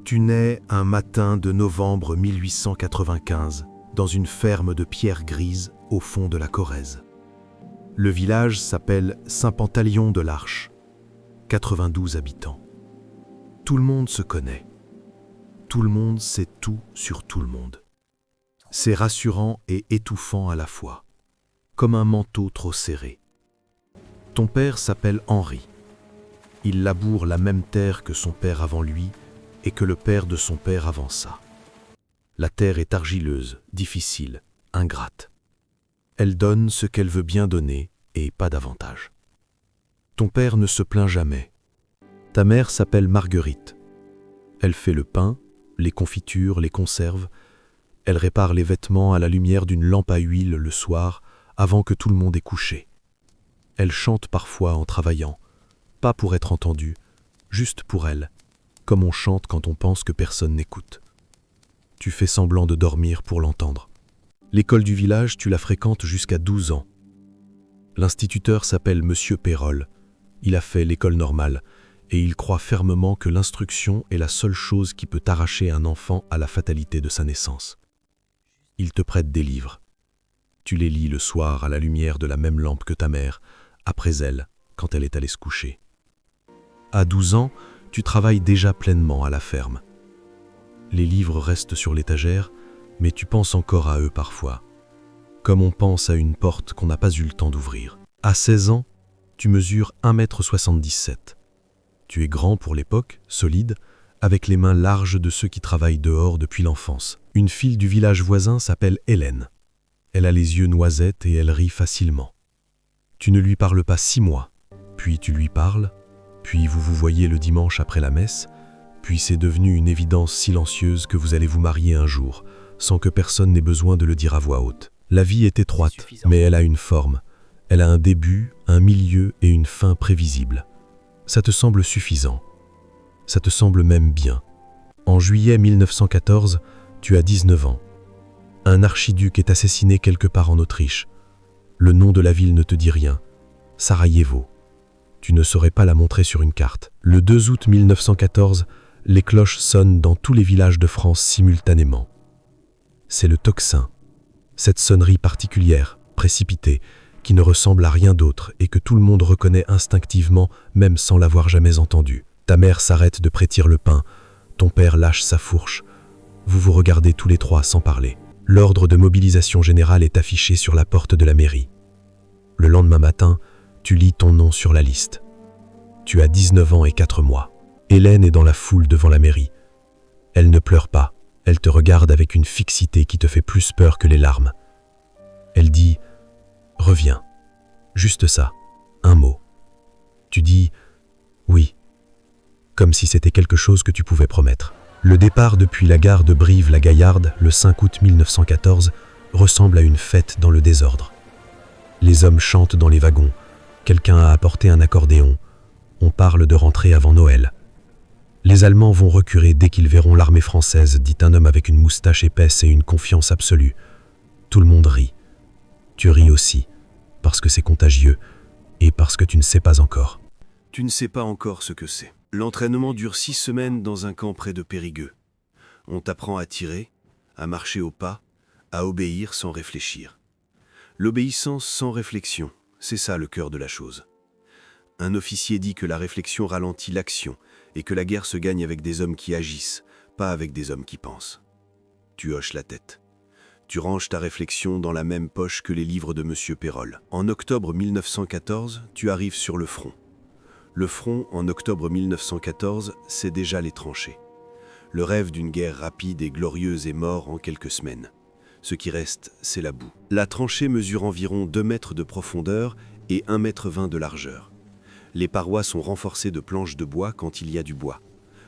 Tu nais un matin de novembre 1895 dans une ferme de pierre grise au fond de la Corrèze. Le village s'appelle Saint-Pantaleon de l'Arche, 92 habitants. Tout le monde se connaît. Tout le monde sait tout sur tout le monde. C'est rassurant et étouffant à la fois, comme un manteau trop serré. Ton père s'appelle Henri. Il laboure la même terre que son père avant lui et que le père de son père avant ça. La terre est argileuse, difficile, ingrate. Elle donne ce qu'elle veut bien donner et pas davantage. Ton père ne se plaint jamais. Ta mère s'appelle Marguerite. Elle fait le pain, les confitures, les conserves. Elle répare les vêtements à la lumière d'une lampe à huile le soir, avant que tout le monde ait couché. Elle chante parfois en travaillant, pas pour être entendue, juste pour elle, comme on chante quand on pense que personne n'écoute. Tu fais semblant de dormir pour l'entendre. L'école du village, tu la fréquentes jusqu'à 12 ans. L'instituteur s'appelle Monsieur Pérol. Il a fait l'école normale et il croit fermement que l'instruction est la seule chose qui peut arracher un enfant à la fatalité de sa naissance. Il te prête des livres. Tu les lis le soir à la lumière de la même lampe que ta mère, après elle, quand elle est allée se coucher. À 12 ans, tu travailles déjà pleinement à la ferme. Les livres restent sur l'étagère, mais tu penses encore à eux parfois, comme on pense à une porte qu'on n'a pas eu le temps d'ouvrir. À 16 ans, tu mesures 1,77 m. Tu es grand pour l'époque, solide, avec les mains larges de ceux qui travaillent dehors depuis l'enfance. Une fille du village voisin s'appelle Hélène. Elle a les yeux noisettes et elle rit facilement. Tu ne lui parles pas 6 mois, puis tu lui parles, puis vous vous voyez le dimanche après la messe, puis c'est devenu une évidence silencieuse que vous allez vous marier un jour, sans que personne n'ait besoin de le dire à voix haute. La vie est étroite, mais elle a une forme. Elle a un début, un milieu et une fin prévisible. Ça te semble suffisant. Ça te semble même bien. En juillet 1914, tu as 19 ans. Un archiduc est assassiné quelque part en Autriche. Le nom de la ville ne te dit rien. Sarajevo. Tu ne saurais pas la montrer sur une carte. Le 2 août 1914, les cloches sonnent dans tous les villages de France simultanément. C'est le tocsin. Cette sonnerie particulière, précipitée, qui ne ressemble à rien d'autre et que tout le monde reconnaît instinctivement, même sans l'avoir jamais entendue. Ta mère s'arrête de prêtir le pain, ton père lâche sa fourche. Vous vous regardez tous les trois sans parler. L'ordre de mobilisation générale est affiché sur la porte de la mairie. Le lendemain matin, tu lis ton nom sur la liste. Tu as 19 ans et 4 mois. Hélène est dans la foule devant la mairie. Elle ne pleure pas, elle te regarde avec une fixité qui te fait plus peur que les larmes. Elle dit « Reviens ». Juste ça, un mot. Tu dis « Oui », comme si c'était quelque chose que tu pouvais promettre. Le départ depuis la gare de Brive-la-Gaillarde, le 5 août 1914, ressemble à une fête dans le désordre. Les hommes chantent dans les wagons, quelqu'un a apporté un accordéon, on parle de rentrer avant Noël. Les Allemands vont reculer dès qu'ils verront l'armée française, dit un homme avec une moustache épaisse et une confiance absolue. Tout le monde rit. Tu ris aussi, parce que c'est contagieux, et parce que tu ne sais pas encore. Tu ne sais pas encore ce que c'est. L'entraînement dure 6 semaines dans un camp près de Périgueux. On t'apprend à tirer, à marcher au pas, à obéir sans réfléchir. L'obéissance sans réflexion, c'est ça le cœur de la chose. Un officier dit que la réflexion ralentit l'action et que la guerre se gagne avec des hommes qui agissent, pas avec des hommes qui pensent. Tu hoches la tête. Tu ranges ta réflexion dans la même poche que les livres de Monsieur Pérol. En octobre 1914, tu arrives sur le front. Le front, en octobre 1914, c'est déjà les tranchées. Le rêve d'une guerre rapide et glorieuse est mort en quelques semaines. Ce qui reste, c'est la boue. La tranchée mesure environ 2 mètres de profondeur et 1,20 m de largeur. Les parois sont renforcées de planches de bois quand il y a du bois.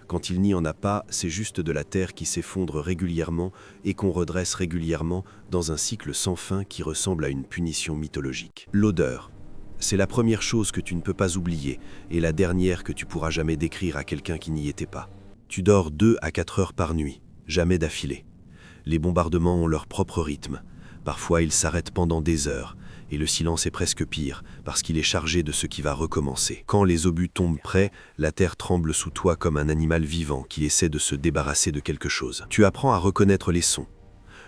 Quand il n'y en a pas, c'est juste de la terre qui s'effondre régulièrement et qu'on redresse régulièrement dans un cycle sans fin qui ressemble à une punition mythologique. L'odeur. C'est la première chose que tu ne peux pas oublier et la dernière que tu pourras jamais décrire à quelqu'un qui n'y était pas. Tu dors 2 à 4 heures par nuit, jamais d'affilée. Les bombardements ont leur propre rythme. Parfois, ils s'arrêtent pendant des heures. Et le silence est presque pire, parce qu'il est chargé de ce qui va recommencer. Quand les obus tombent près, la terre tremble sous toi comme un animal vivant qui essaie de se débarrasser de quelque chose. Tu apprends à reconnaître les sons.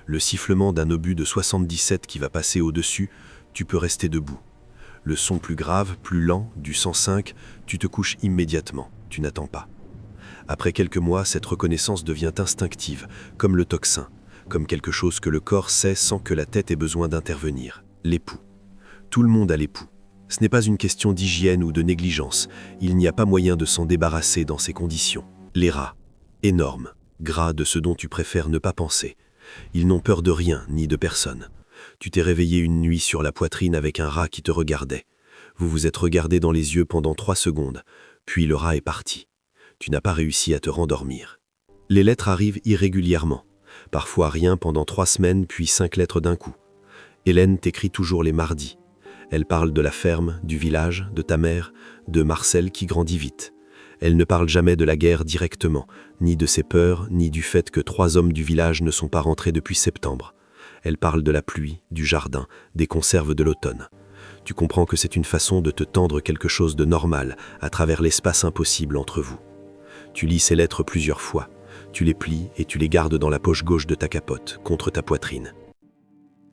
Le sifflement d'un obus de 77 qui va passer au-dessus, tu peux rester debout. Le son plus grave, plus lent, du 105, tu te couches immédiatement, tu n'attends pas. Après quelques mois, cette reconnaissance devient instinctive, comme le tocsin, comme quelque chose que le corps sait sans que la tête ait besoin d'intervenir. L'époux. Tout le monde a l'époux. Ce n'est pas une question d'hygiène ou de négligence, il n'y a pas moyen de s'en débarrasser dans ces conditions. Les rats. Énormes, gras de ce dont tu préfères ne pas penser. Ils n'ont peur de rien, ni de personne. Tu t'es réveillé une nuit sur la poitrine avec un rat qui te regardait. Vous vous êtes regardé dans les yeux pendant 3 secondes, puis le rat est parti. Tu n'as pas réussi à te rendormir. Les lettres arrivent irrégulièrement. Parfois rien pendant 3 semaines, puis 5 lettres d'un coup. Hélène t'écrit toujours les mardis. Elle parle de la ferme, du village, de ta mère, de Marcel qui grandit vite. Elle ne parle jamais de la guerre directement, ni de ses peurs, ni du fait que 3 hommes du village ne sont pas rentrés depuis septembre. Elle parle de la pluie, du jardin, des conserves de l'automne. Tu comprends que c'est une façon de te tendre quelque chose de normal à travers l'espace impossible entre vous. Tu lis ces lettres plusieurs fois. Tu les plies et tu les gardes dans la poche gauche de ta capote, contre ta poitrine.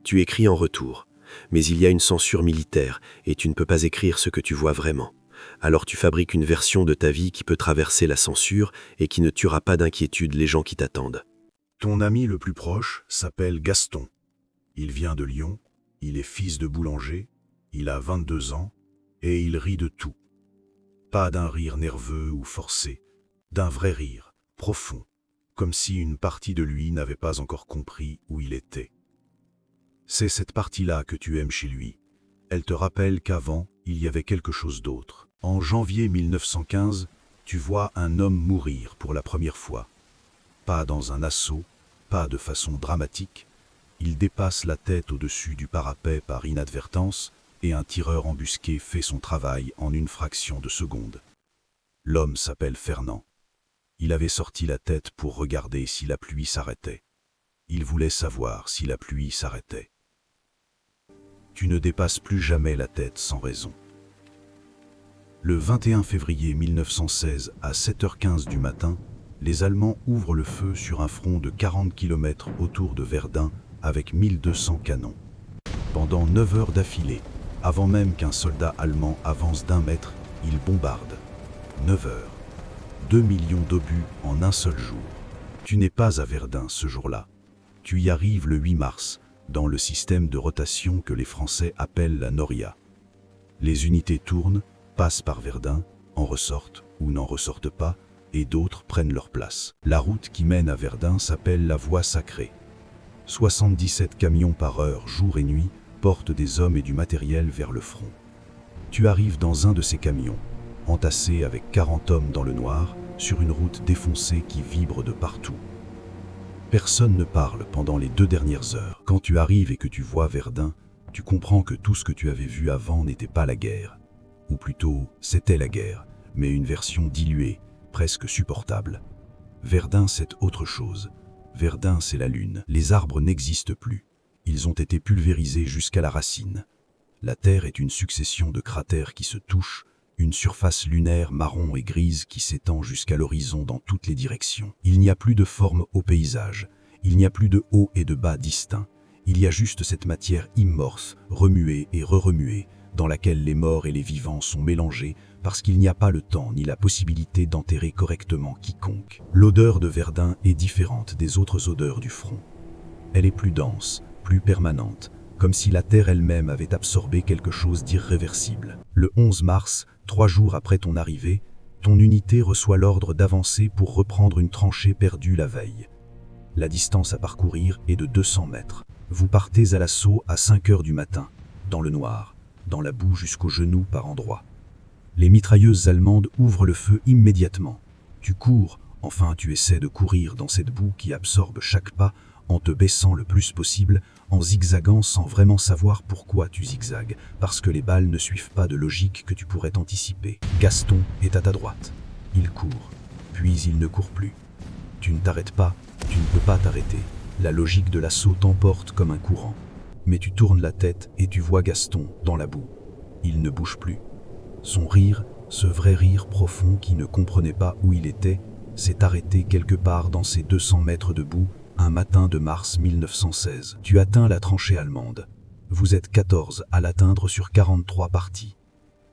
Tu écris en retour, mais il y a une censure militaire et tu ne peux pas écrire ce que tu vois vraiment. Alors tu fabriques une version de ta vie qui peut traverser la censure et qui ne tuera pas d'inquiétude les gens qui t'attendent. Ton ami le plus proche s'appelle Gaston. Il vient de Lyon, il est fils de boulanger, il a 22 ans et il rit de tout. Pas d'un rire nerveux ou forcé, d'un vrai rire, profond, comme si une partie de lui n'avait pas encore compris où il était. C'est cette partie-là que tu aimes chez lui. Elle te rappelle qu'avant, il y avait quelque chose d'autre. En janvier 1915, tu vois un homme mourir pour la première fois. Pas dans un assaut, pas de façon dramatique. Il dépasse la tête au-dessus du parapet par inadvertance et un tireur embusqué fait son travail en une fraction de seconde. L'homme s'appelle Fernand. Il avait sorti la tête pour regarder si la pluie s'arrêtait. Il voulait savoir si la pluie s'arrêtait. Tu ne dépasses plus jamais la tête sans raison. Le 21 février 1916 à 7h15 du matin, les Allemands ouvrent le feu sur un front de 40 km autour de Verdun avec 1200 canons. Pendant 9 heures d'affilée, avant même qu'un soldat allemand avance d'1 mètre, ils bombardent. 9 heures. 2 millions d'obus en un seul jour. Tu n'es pas à Verdun ce jour-là. Tu y arrives le 8 mars, dans le système de rotation que les Français appellent la Noria. Les unités tournent, passent par Verdun, en ressortent ou n'en ressortent pas, et d'autres prennent leur place. La route qui mène à Verdun s'appelle la Voie Sacrée. 77 camions par heure, jour et nuit, portent des hommes et du matériel vers le front. Tu arrives dans un de ces camions, entassé avec 40 hommes dans le noir, sur une route défoncée qui vibre de partout. Personne ne parle pendant les 2 dernières heures. Quand tu arrives et que tu vois Verdun, tu comprends que tout ce que tu avais vu avant n'était pas la guerre. Ou plutôt, c'était la guerre, mais une version diluée, presque supportable. Verdun, c'est autre chose. Verdun, c'est la lune. Les arbres n'existent plus. Ils ont été pulvérisés jusqu'à la racine. La Terre est une succession de cratères qui se touchent, une surface lunaire marron et grise qui s'étend jusqu'à l'horizon dans toutes les directions. Il n'y a plus de forme au paysage, il n'y a plus de haut et de bas distincts. Il y a juste cette matière immorce, remuée et re-remuée, dans laquelle les morts et les vivants sont mélangés parce qu'il n'y a pas le temps ni la possibilité d'enterrer correctement quiconque. L'odeur de Verdun est différente des autres odeurs du front. Elle est plus dense, plus permanente, comme si la terre elle-même avait absorbé quelque chose d'irréversible. Le 11 mars, 3 jours après ton arrivée, ton unité reçoit l'ordre d'avancer pour reprendre une tranchée perdue la veille. La distance à parcourir est de 200 mètres. Vous partez à l'assaut à 5 heures du matin, dans le noir, dans la boue jusqu'aux genoux par endroits. Les mitrailleuses allemandes ouvrent le feu immédiatement. Tu cours, enfin tu essaies de courir dans cette boue qui absorbe chaque pas en te baissant le plus possible, en zigzagant sans vraiment savoir pourquoi tu zigzagues, parce que les balles ne suivent pas de logique que tu pourrais anticiper. Gaston est à ta droite. Il court, puis il ne court plus. Tu ne t'arrêtes pas, tu ne peux pas t'arrêter. La logique de l'assaut t'emporte comme un courant. Mais tu tournes la tête et tu vois Gaston dans la boue. Il ne bouge plus. Son rire, ce vrai rire profond qui ne comprenait pas où il était, s'est arrêté quelque part dans ces 200 mètres de boue, un matin de mars 1916. Tu atteins la tranchée allemande. Vous êtes 14 à l'atteindre sur 43 parties.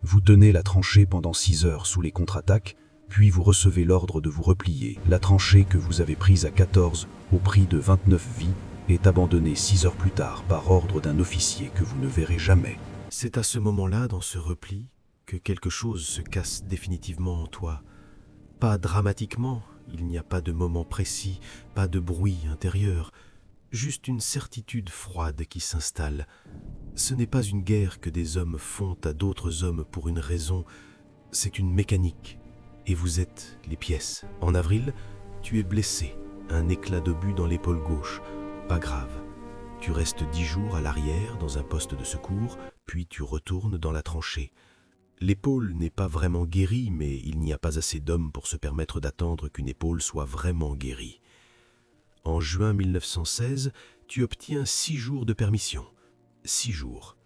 Vous tenez la tranchée pendant 6 heures sous les contre-attaques, puis vous recevez l'ordre de vous replier. La tranchée que vous avez prise à 14, au prix de 29 vies, est abandonnée 6 heures plus tard par ordre d'un officier que vous ne verrez jamais. C'est à ce moment-là, dans ce repli, que quelque chose se casse définitivement en toi. Pas dramatiquement, il n'y a pas de moment précis, pas de bruit intérieur, juste une certitude froide qui s'installe. Ce n'est pas une guerre que des hommes font à d'autres hommes pour une raison, c'est une mécanique, et vous êtes les pièces. En avril, tu es blessé, un éclat d'obus dans l'épaule gauche, pas grave. Tu restes 10 jours à l'arrière dans un poste de secours, puis tu retournes dans la tranchée. L'épaule n'est pas vraiment guérie, mais il n'y a pas assez d'hommes pour se permettre d'attendre qu'une épaule soit vraiment guérie. En juin 1916, tu obtiens 6 jours de permission. 6 jours.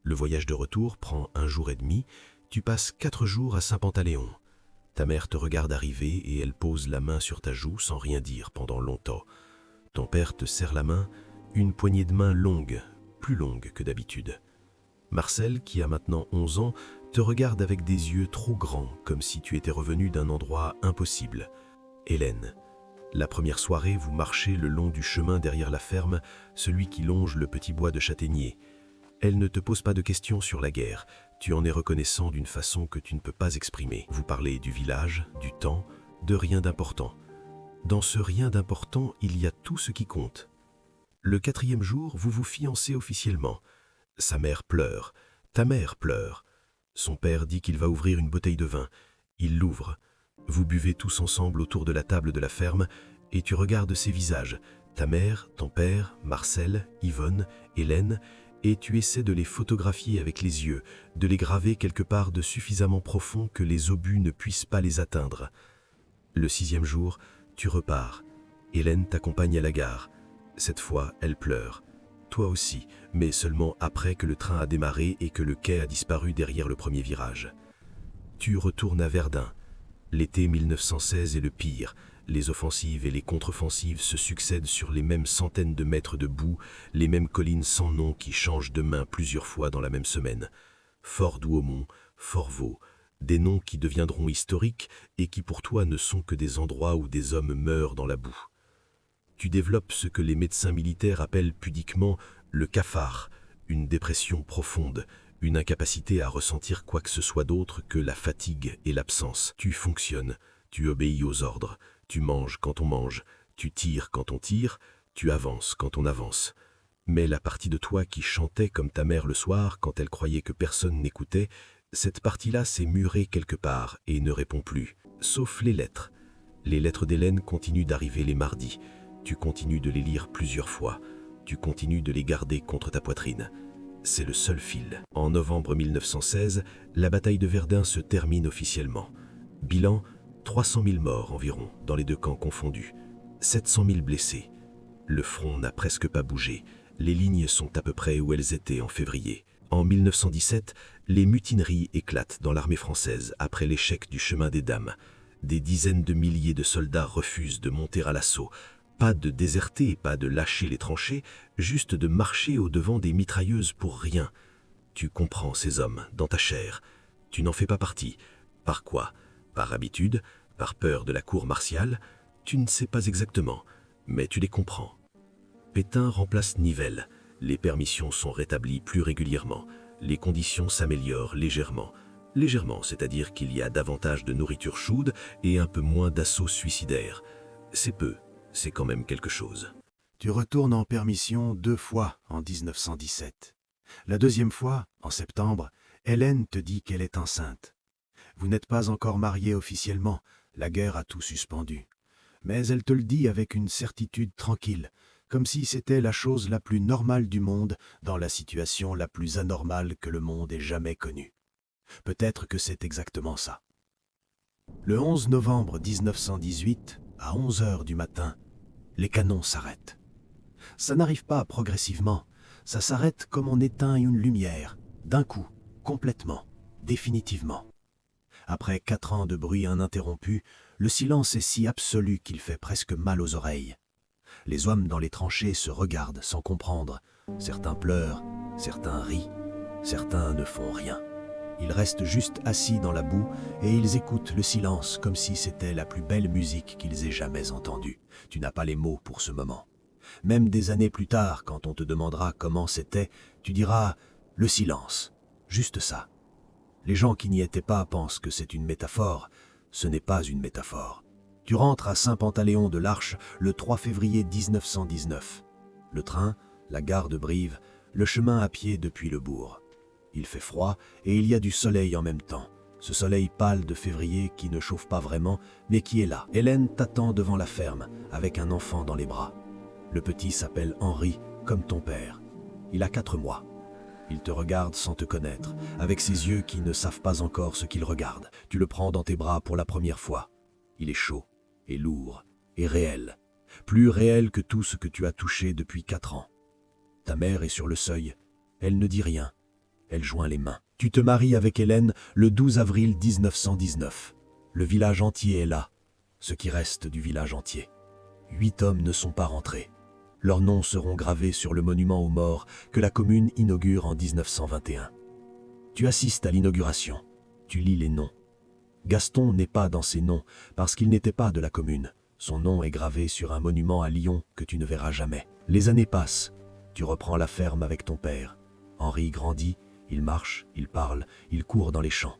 Le voyage de retour prend 1 jour et demi, tu passes 4 jours à Saint-Pantaléon. Ta mère te regarde arriver et elle pose la main sur ta joue sans rien dire pendant longtemps. Ton père te serre la main, une poignée de main longue, plus longue que d'habitude. Marcel, qui a maintenant 11 ans, te regarde avec des yeux trop grands, comme si tu étais revenu d'un endroit impossible. Hélène. La première soirée, vous marchez le long du chemin derrière la ferme, celui qui longe le petit bois de châtaignier. Elle ne te pose pas de questions sur la guerre, tu en es reconnaissant d'une façon que tu ne peux pas exprimer. Vous parlez du village, du temps, de rien d'important. Dans ce rien d'important, il y a tout ce qui compte. Le 4e jour, vous vous fiancez officiellement. Sa mère pleure, ta mère pleure. Son père dit qu'il va ouvrir une bouteille de vin. Il l'ouvre. Vous buvez tous ensemble autour de la table de la ferme et tu regardes ces visages, ta mère, ton père, Marcel, Yvonne, Hélène, et tu essaies de les photographier avec les yeux, de les graver quelque part de suffisamment profond que les obus ne puissent pas les atteindre. Le 6e jour, tu repars. Hélène t'accompagne à la gare. Cette fois, elle pleure. Toi aussi, mais seulement après que le train a démarré et que le quai a disparu derrière le premier virage. Tu retournes à Verdun. L'été 1916 est le pire. Les offensives et les contre-offensives se succèdent sur les mêmes centaines de mètres de boue, les mêmes collines sans nom qui changent de main plusieurs fois dans la même semaine. Fort Douaumont, Fort Vaux, des noms qui deviendront historiques et qui pour toi ne sont que des endroits où des hommes meurent dans la boue. Tu développes ce que les médecins militaires appellent pudiquement le cafard, une dépression profonde, une incapacité à ressentir quoi que ce soit d'autre que la fatigue et l'absence. Tu fonctionnes, tu obéis aux ordres, tu manges quand on mange, tu tires quand on tire, tu avances quand on avance. Mais la partie de toi qui chantait comme ta mère le soir quand elle croyait que personne n'écoutait, cette partie-là s'est murée quelque part et ne répond plus, sauf les lettres. Les lettres d'Hélène continuent d'arriver les mardis. Tu continues de les lire plusieurs fois. Tu continues de les garder contre ta poitrine. C'est le seul fil. En novembre 1916, la bataille de Verdun se termine officiellement. Bilan, 300 000 morts environ, dans les 2 camps confondus. 700 000 blessés. Le front n'a presque pas bougé. Les lignes sont à peu près où elles étaient en février. En 1917, les mutineries éclatent dans l'armée française après l'échec du chemin des Dames. Des dizaines de milliers de soldats refusent de monter à l'assaut. Pas de déserter, pas de lâcher les tranchées, juste de marcher au-devant des mitrailleuses pour rien. Tu comprends ces hommes, dans ta chair. Tu n'en fais pas partie. Par quoi? Par habitude? Par peur de la cour martiale? Tu ne sais pas exactement, mais tu les comprends. Pétain remplace Nivelle. Les permissions sont rétablies plus régulièrement. Les conditions s'améliorent légèrement. Légèrement, c'est-à-dire qu'il y a davantage de nourriture chaude et un peu moins d'assauts suicidaires. C'est peu. C'est quand même quelque chose. Tu retournes en permission 2 fois en 1917. La 2e fois, en septembre, Hélène te dit qu'elle est enceinte. Vous n'êtes pas encore mariés officiellement, la guerre a tout suspendu. Mais elle te le dit avec une certitude tranquille, comme si c'était la chose la plus normale du monde dans la situation la plus anormale que le monde ait jamais connue. Peut-être que c'est exactement ça. Le 11 novembre 1918, à 11 heures du matin, les canons s'arrêtent. Ça n'arrive pas progressivement, Ça s'arrête comme on éteint une lumière, d'un coup, complètement, définitivement. Après 4 ans de bruit ininterrompu, le silence est si absolu qu'il fait presque mal aux oreilles. Les hommes dans les tranchées se regardent sans comprendre. Certains pleurent, certains rient, certains ne font rien. Ils restent juste assis dans la boue et ils écoutent le silence comme si c'était la plus belle musique qu'ils aient jamais entendue. Tu n'as pas les mots pour ce moment. Même des années plus tard, quand on te demandera comment c'était, tu diras « le silence ». Juste ça. Les gens qui n'y étaient pas pensent que c'est une métaphore. Ce n'est pas une métaphore. Tu rentres à Saint-Pantaléon de l'Arche le 3 février 1919. Le train, la gare de Brive, le chemin à pied depuis le bourg. Il fait froid et il y a du soleil en même temps. Ce soleil pâle de février qui ne chauffe pas vraiment, mais qui est là. Hélène t'attend devant la ferme, avec un enfant dans les bras. Le petit s'appelle Henri, comme ton père. Il a 4 mois. Il te regarde sans te connaître, avec ses yeux qui ne savent pas encore ce qu'il regarde. Tu le prends dans tes bras pour la première fois. Il est chaud, et lourd, et réel. Plus réel que tout ce que tu as touché depuis 4 ans. Ta mère est sur le seuil. Elle ne dit rien. Elle joint les mains. Tu te maries avec Hélène le 12 avril 1919. Le village entier est là, ce qui reste du village entier. 8 hommes ne sont pas rentrés. Leurs noms seront gravés sur le monument aux morts que la commune inaugure en 1921. Tu assistes à l'inauguration. Tu lis les noms. Gaston n'est pas dans ces noms parce qu'il n'était pas de la commune. Son nom est gravé sur un monument à Lyon que tu ne verras jamais. Les années passent. Tu reprends la ferme avec ton père. Henri grandit, il marche, il parle, il court dans les champs.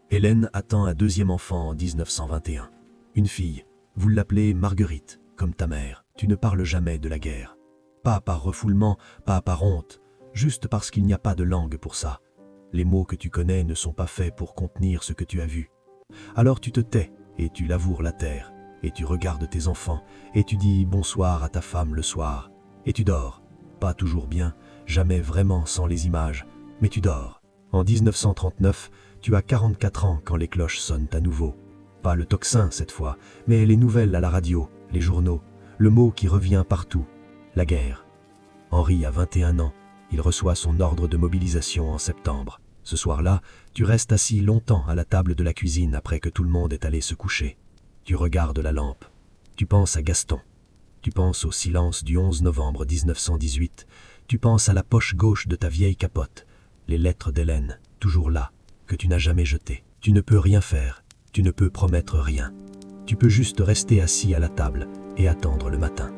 Hélène attend un 2e enfant en 1921. Une fille. Vous l'appelez Marguerite, comme ta mère. Tu ne parles jamais de la guerre. Pas par refoulement, pas par honte, juste parce qu'il n'y a pas de langue pour ça. Les mots que tu connais ne sont pas faits pour contenir ce que tu as vu. Alors tu te tais et tu laboures la terre, et tu regardes tes enfants, et tu dis bonsoir à ta femme le soir, et tu dors. Pas toujours bien, jamais vraiment sans les images, mais tu dors. En 1939, tu as 44 ans quand les cloches sonnent à nouveau. Pas le tocsin cette fois, mais les nouvelles à la radio, les journaux, le mot qui revient partout, la guerre. Henri a 21 ans, il reçoit son ordre de mobilisation en septembre. Ce soir-là, tu restes assis longtemps à la table de la cuisine après que tout le monde est allé se coucher. Tu regardes la lampe, tu penses à Gaston. Tu penses au silence du 11 novembre 1918, tu penses à la poche gauche de ta vieille capote, les lettres d'Hélène, toujours là, que tu n'as jamais jetées. Tu ne peux rien faire, tu ne peux promettre rien. Tu peux juste rester assis à la table et attendre le matin.